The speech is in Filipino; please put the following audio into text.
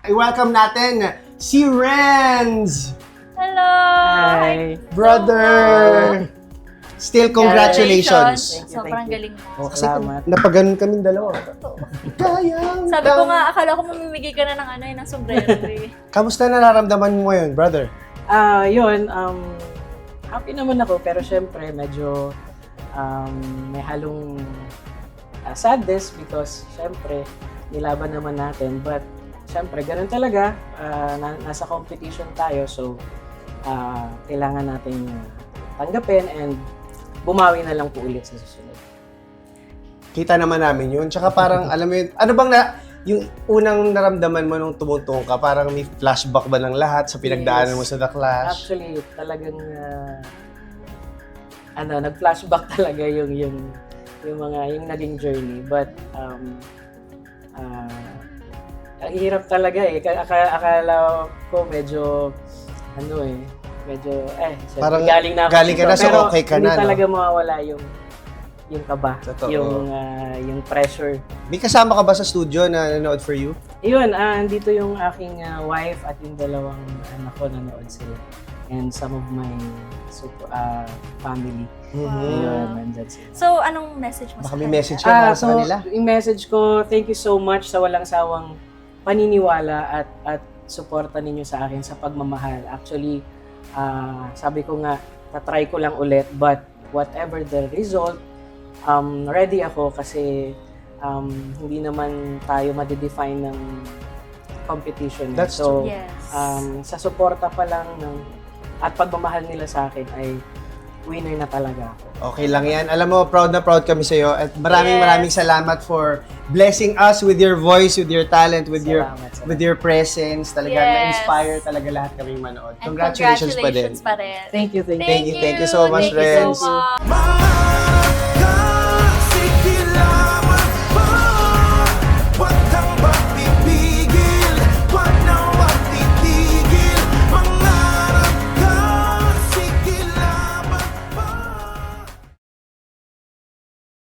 I-welcome natin si Renz! Hello! Hi! Brother! Still, congratulations! Sobrang galing mo. Oh, kasi Salamat. napaganon kaming dalawa. Kaya! Sabi ko nga, akala ko mamimigay ka na ng ng sombrero eh. Kamusta nararamdaman mo ngayon, brother? Happy naman ako, pero syempre medyo may halong sadness because syempre nilaban naman natin, but syempre ganun talaga, nasa competition tayo, so kailangan natin tanggapin and bumawi na lang po ulit sa susunod. Kita naman namin yun. Tsaka parang, alam mo yun, ano bang yung unang naramdaman mo nung tumutong ka, parang may flashback ba ng lahat sa pinagdaanan mo sa The Clash? Actually, talagang nag-flashback talaga yung naging journey, but ang hirap talaga eh. Akala ko medyo Parang galing na ako galing ka dito, na, so pero okay ka hindi na, no? talaga mawawala yung kaba, Totoo. yung pressure. May kasama ka ba sa studio na nanood for you? Yun, andito yung aking wife at yung dalawang anak ko, nanood sila. And some of my family. Yun, nandyan sila. So, anong message mo Baka sa may kanila? message ka para sa kanila? Yung message ko, thank you so much sa walang sawang paniniwala at suporta ninyo sa akin sa pagmamahal. Actually, sabi ko nga, tatry ko lang ulit, but whatever the result, ready ako kasi hindi naman tayo madedefine ng competition. That's so, true. Yes. sa suporta pa lang at pagmamahal nila sa akin ay winner na talaga ako. Okay lang yan. Alam mo, proud na proud kami sa'yo at maraming salamat for blessing us with your voice, with your talent, with Salamat. with your presence. Talaga Yes. na-inspire talaga lahat kaming manood. And Congratulations pa din. pa rin. Thank you. Thank you so much, Thank you Renz. so much. My